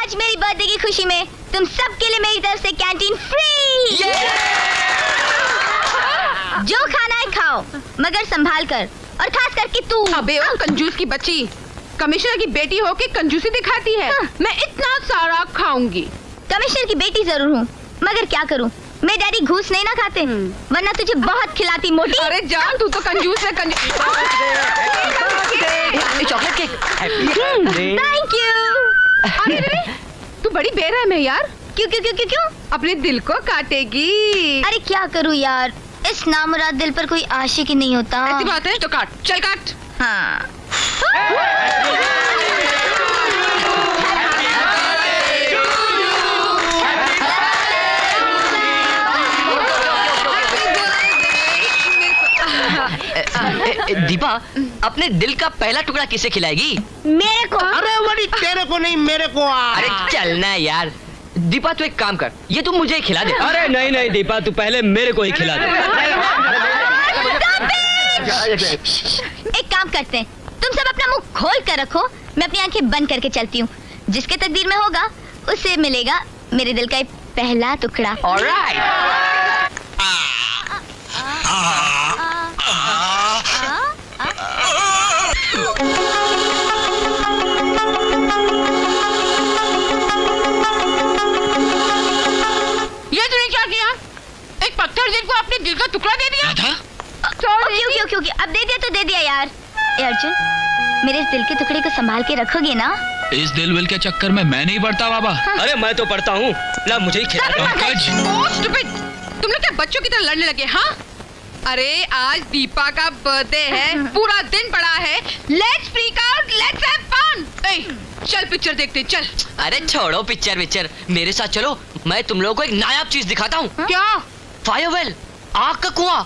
आज मेरी बर्थडे की खुशी में तुम सबके लिए मेरी तरफ से कैंटीन फ्री। जो खाना है खाओ, मगर संभाल कर, और खास करके तू। अबे ओ कंजूस की बच्ची, कमिश्नर की बेटी होके कंजूसी दिखाती है। मैं इतना सारा खाऊंगी। कमिश्नर की बेटी जरूर हूँ, मगर क्या करूँ, मेरे डैडी घूस नहीं ना खाते, वरना तुझे बहुत खिलाती मोटी। अरे जान, तू तो कंजूस है। Chocolate cake. Thank you. अरे तू बड़ी बेरहम है यार। क्यों क्यों क्यों क्यों क्यों? अपने दिल को काटेगी। अरे क्या करूँ यार, इस नामुराद दिल पर कोई आशिक ही नहीं होता। ऐसी बात है तो काट, चल काट। हाँ। दीपा, अपने दिल का पहला टुकड़ा किसे खिलाएगी? मेरे को। अरे वही तेरे को नहीं, मेरे को। अरे चलना यार। दीपा तू एक काम कर, ये तू मुझे ही खिला दे। अरे नहीं नहीं दीपा, तू पहले मेरे को ही खिला दे। एक काम करते हैं, तुम सब अपना मुंह खोल कर रखो, मैं अपनी आंखें बंद करके चलती हूँ। जिसके तकदीर में होगा उसे मिलेगा मेरे दिल का पहला टुकड़ा। ऑलराइट। ये तूने क्या किया? एक पत्थर दिल को अपने दिल का टुकड़ा दे दिया। क्यों? अब दे दिया तो दे दिया यार। ए अर्जुन, मेरे इस दिल के टुकड़े को संभाल के रखोगे ना? इस दिल विल के चक्कर में मैं नहीं पड़ता बाबा। अरे मैं तो पढ़ता हूँ ना, मुझे ही खिला दो। पंकज, तुम लोग क्या बच्चों की तरह लड़ने लगे? हाँ, अरे आज दीपा का बर्थडे है, पूरा दिन पड़ा है। Let's freak out, let's have fun. चल पिक्चर देखते, चल। अरे छोड़ो पिक्चर, मेरे साथ चलो, मैं तुम लोगों को एक नायाब चीज दिखाता हूँ। क्या? फायरवेल, आग का कुआं।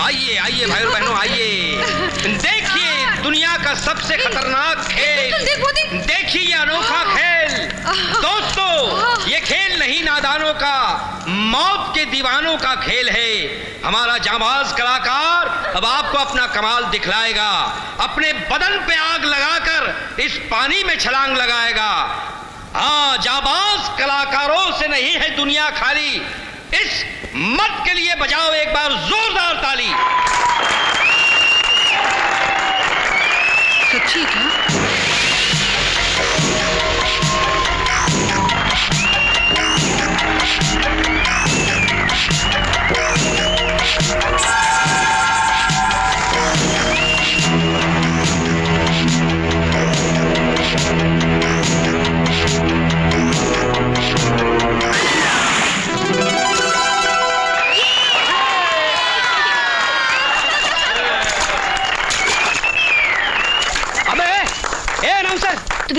आइए आइए भाई और बहनों, आइए देखिए दुनिया का सबसे खतरनाक खेल। देखिए ये अनोखा खेल। दोस्तों, ये खेल नहीं नादानों का, मौत के दीवानों का खेल है। हमारा जांबाज कलाकार अब आपको अपना कमाल दिखलाएगा। अपने बदन पे आग लगाकर इस पानी में छलांग लगाएगा। हाँ, जांबाज कलाकारों से नहीं है दुनिया खाली। इस मर्द के लिए बजाओ एक बार जोरदार ताली। सच्ची क्या?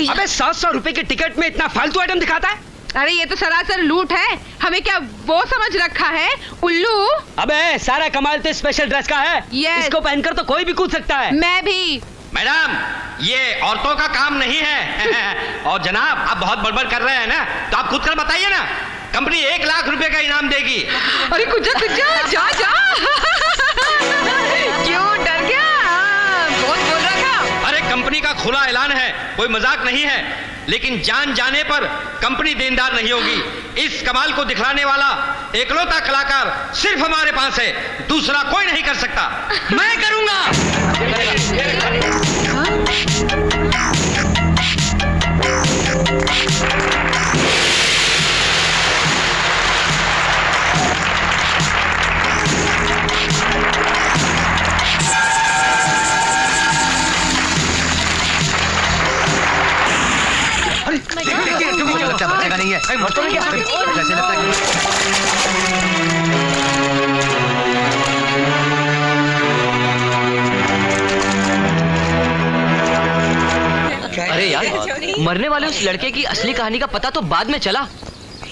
अबे 700 रुपए के टिकट में इतना फालतू आइटम दिखाता है। अरे ये तो सरासर लूट है। हमें क्या वो समझ रखा है उल्लू? अबे सारा कमाल तो स्पेशल ड्रेस का है। Yes. इसको पहनकर तो कोई भी कूद सकता है। मैं भी। मैडम, ये औरतों का काम नहीं है। और जनाब, आप बहुत बड़बड़ कर रहे हैं ना, तो आप खुद कर बताइए ना। कंपनी 1 लाख रुपए का इनाम देगी। अरे कुछ जा क्यों डर गया? बहुत बोल रहा था। अरे कंपनी का खुला ऐलान है, कोई मजाक नहीं है। लेकिन जान जाने पर कंपनी देनदार नहीं होगी। इस कमाल को दिखलाने वाला एकलौता कलाकार सिर्फ हमारे पास है, दूसरा कोई नहीं कर सकता। मैं करूंगा। बचेगा नहीं है। मस्त हो गया। जैसे लगता है। अरे यार, मरने वाले उस लड़के की असली कहानी का पता तो बाद में चला।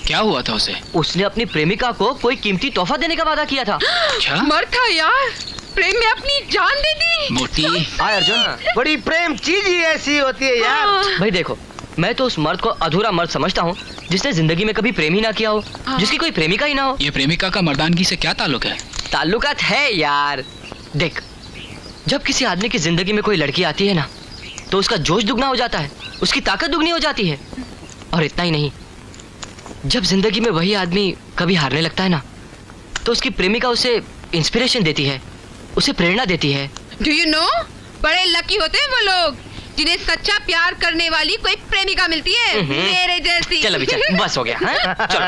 क्या हुआ था उसे? उसने अपनी प्रेमिका को कोई कीमती तोहफा देने का वादा किया था। क्या? मर था यार, प्रेम में अपनी जान दे दी। मोटी। हाँ अर्जुन, बड़ी प्रेम चीज ही ऐसी होती है यार। भाई देखो, मैं तो उस मर्द को अधूरा मर्द समझता हूँ जिसने जिंदगी में कभी प्रेम ही ना किया हो, जिसकी कोई प्रेमिका ही ना हो। ये प्रेमिका का मर्दानगी से क्या ताल्लुक है? ताल्लुकात है यार। देख, जब किसी आदमी की जिंदगी में कोई लड़की आती है ना, तो उसका जोश दुगना हो जाता है, उसकी ताकत दुगनी हो जाती है। और इतना ही नहीं, जब जिंदगी में वही आदमी कभी हारने लगता है ना, तो उसकी प्रेमिका उसे इंस्पिरेशन देती है, उसे प्रेरणा देती है। डू यू नो, बड़े लकी होते हैं वो लोग जिन्हें सच्चा प्यार करने वाली कोई प्रेमिका मिलती है, मेरे जैसी। चल अभी चल, बस हो गया। हाँ? चलो।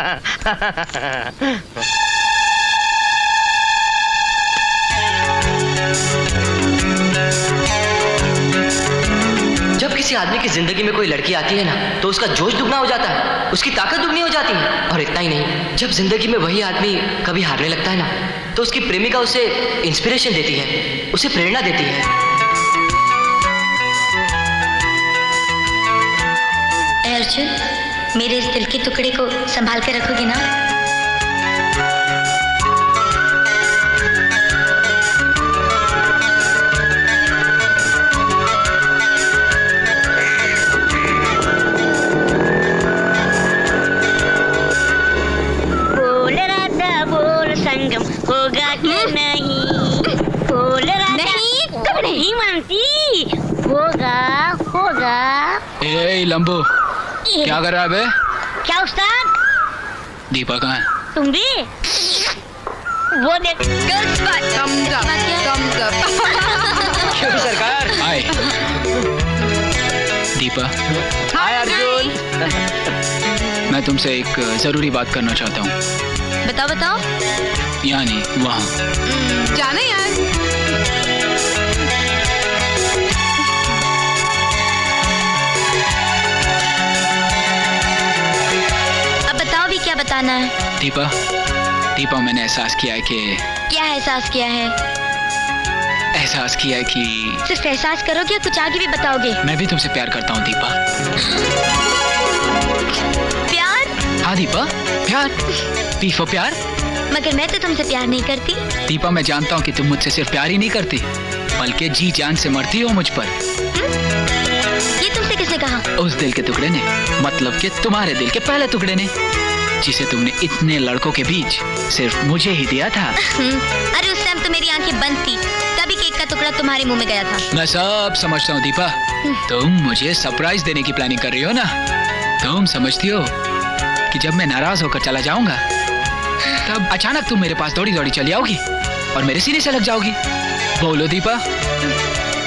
जब किसी आदमी की जिंदगी में कोई लड़की आती है ना, तो उसका जोश दुगना हो जाता है, उसकी ताकत दुगनी हो जाती है। और इतना ही नहीं, जब जिंदगी में वही आदमी कभी हारने लगता है ना, तो उसकी प्रेमिका उसे इंस्पिरेशन देती है, उसे प्रेरणा देती है। अर्जुन, मेरे इस दिल के टुकड़े को संभाल कर रखोगे ना? बोल राधा बोल संगम होगा कि नहीं? बोल राधा नहीं, कब नहीं मानती? होगा होगा। ए लंबू, क्या कर रहा है बे? क्या उस्ताद? दीपा कहाँ है? तुम भी? वो देख। गर्ल्स बात। Thumbs up, thumbs up। क्यों सरकार? हाय दीपा, हाय अर्जुन। मैं तुमसे एक जरूरी बात करना चाहता हूँ। बताओ बताओ। यानी वहाँ। जाना यार। अब बताओ भी, क्या बताना है? दीपा, दीपा मैंने एहसास किया है कि क्या एहसास किया है? एहसास किया है कि सिर्फ एहसास करोगे या कुछ आगे भी बताओगे? मैं भी तुमसे प्यार करता हूँ दीपा। प्यार? हाँ दीपा, प्यार। पीफो प्यार। मगर मैं तो तुमसे प्यार नहीं करती। दीपा, मैं जानता हूँ कि तुम मुझसे सिर्फ प्यार ही नहीं करती, बल्कि जी जान से मरती हो मुझ पर। ये तुमसे किसने कहा? उस दिल के टुकड़े ने, मतलब कि तुम्हारे दिल के पहले टुकड़े ने, जिसे तुमने इतने लड़कों के बीच सिर्फ मुझे ही दिया था। अरे उस टाइम तो मेरी आंखें बंद थी, तभी केक का टुकड़ा तुम्हारे मुंह में गया था। मैं सब समझता हूँ दीपा, तुम मुझे सरप्राइज देने की प्लानिंग कर रही हो ना। तुम समझती हो कि जब मैं नाराज होकर चला जाऊंगा, तब अचानक तुम मेरे पास दौड़ी दौड़ी चली आओगी और मेरे सीने से लग जाओगी। बोलो दीपा,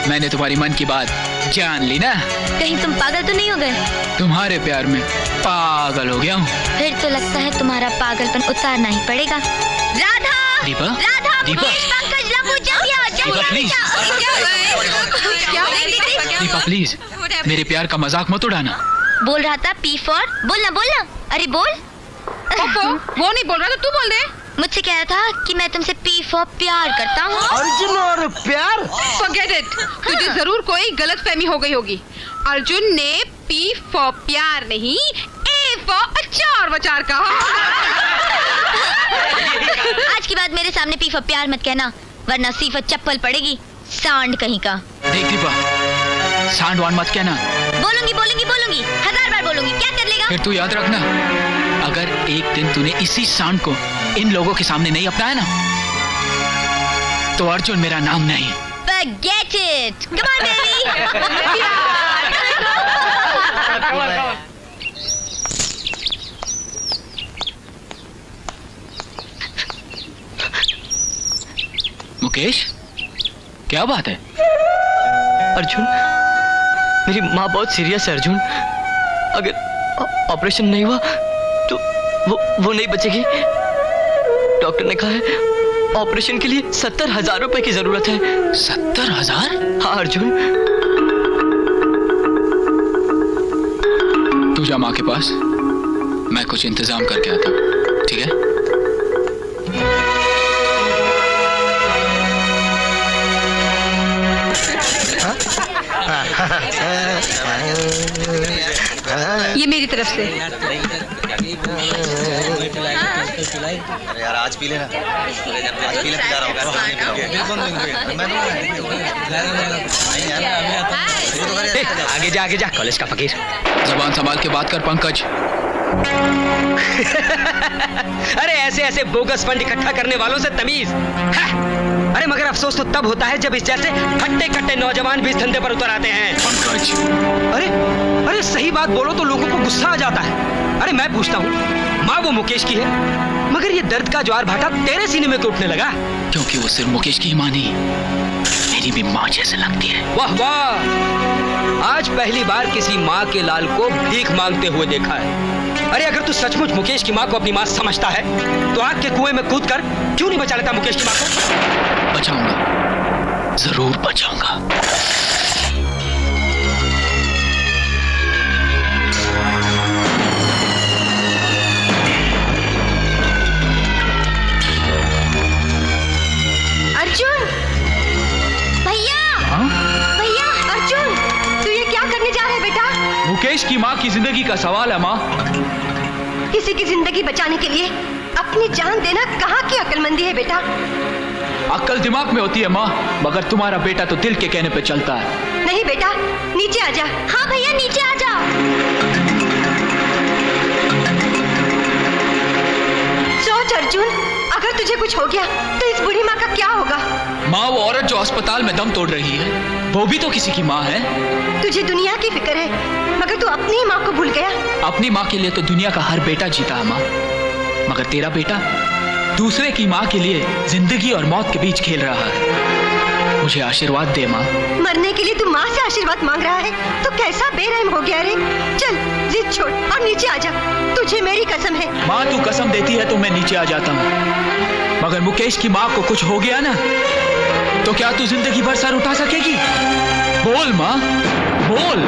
मैंने तुम्हारी मन की बात जान ली ना? कहीं तुम पागल तो नहीं हो गए? तुम्हारे प्यार में पागल हो गया हूँ। फिर तो लगता है तुम्हारा पागलपन उतारना ही पड़ेगा। राधा! दीपा, राधा! दीपा, मुकेश, पंकज, लंबू, जल्दी आओ, जल्दी दीपा, आओ, प्लीज। क्या? दीपा प्लीज, मेरे प्यार का मजाक मत उड़ाना। बोल रहा था पी फॉर। बोलना बोलना, अरे बोल। वो नहीं बोल रहा तो तू बोल दे। मुझसे कह रहा था कि मैं तुमसे पी फॉर प्यार करता हूँ। अर्जुन और प्यार? Forget it, तुझे जरूर कोई गलतफहमी हो गई होगी। अर्जुन ने पी फॉर प्यार नहीं, ए फॉर अचार वचार कहा। आज के बाद मेरे सामने पी फॉर प्यार मत कहना, वरना सी फॉर चप्पल पड़ेगी, सांड कहीं का। देख दीपा, सांड वांड मत कहना। बोलूंगी बोलूंगी बोलूंगी, 1000 बार बोलूंगी, क्या कर लेगा? फिर तू याद रखना, अगर एक दिन तूने इसी सांड को इन लोगों के सामने नहीं अपनाया ना, तो अर्जुन मेरा नाम नहीं। Forget it, come on baby। Mukesh, क्या बात है? अर्जुन, मेरी माँ बहुत सीरियस है अर्जुन। अगर ऑपरेशन नहीं हुआ तो वो नहीं बचेगी। डॉक्टर ने कहा है ऑपरेशन के लिए 70,000 रुपए की जरूरत है। 70,000? हाँ अर्जुन। तू जा माँ के पास, मैं कुछ इंतजाम करके आता हूँ, ठीक है? ये मेरी तरफ से। यार आज पी लेना, आज पी ले, पिला रहा हूँ। आगे जा कॉलेज का फकीर। जबान संभाल के बात कर पंकज। अरे ऐसे बोगस फंड इकट्ठा करने वालों से तमीज। अरे मगर अफसोस तो तब होता है जब इस जैसे हट्टे कट्टे नौजवान भी इस धंधे पर उतर आते हैं। पंकज, अरे अरे सही बात बोलो तो लोगों को गुस्सा आ जाता है। अरे मैं पूछता हूँ, माँ वो मुकेश की है, मगर ये दर्द का ज्वार भाटा तेरे सीने में क्यों उठने लगा? क्योंकि वो सिर्फ मुकेश की माँ नहीं, मेरी भी माँ जैसे लगती है। वाह वाह, आज पहली बार किसी माँ के लाल को भीख मांगते हुए देखा है। अरे अगर तू सचमुच मुकेश की माँ को अपनी माँ समझता है तो आग के कुएं में कूदकर क्यों नहीं बचा लेता मुकेश की माँ को? बचाऊंगा, जरूर बचाऊंगा। अर्जुन, भैया हाँ? भैया, अर्जुन, तू ये क्या करने जा रहा है बेटा? मुकेश की माँ की जिंदगी का सवाल है माँ। किसी की जिंदगी बचाने के लिए अपनी जान देना कहाँ की अक्लमंदी है बेटा? अक्ल दिमाग में होती है माँ, मगर तुम्हारा बेटा तो दिल के कहने पे चलता है। नहीं बेटा, नीचे आ जा। हाँ भैया नीचे आ जाओ। सोच अर्जुन, अगर तुझे कुछ हो गया तो इस बूढ़ी माँ का क्या होगा? माँ, वो औरत जो अस्पताल में दम तोड़ रही है, वो भी तो किसी की माँ है। तुझे दुनिया की फिक्र है, मगर तू अपनी ही माँ को भूल गया। अपनी माँ के लिए तो दुनिया का हर बेटा जीता है माँ, मगर तेरा बेटा दूसरे की माँ के लिए जिंदगी और मौत के बीच खेल रहा है। मुझे आशीर्वाद दे माँ। मरने के लिए तू माँ से आशीर्वाद मांग रहा है तो कैसा बेरहम हो गया रे। चल जिद छोड़ और नीचे आ जा, तुझे मेरी कसम है। माँ तू कसम देती है तो मैं नीचे आ जाता हूँ, मगर मुकेश की माँ को कुछ हो गया ना तो क्या तू जिंदगी भर सर उठा सकेगी? बोल माँ, बोल।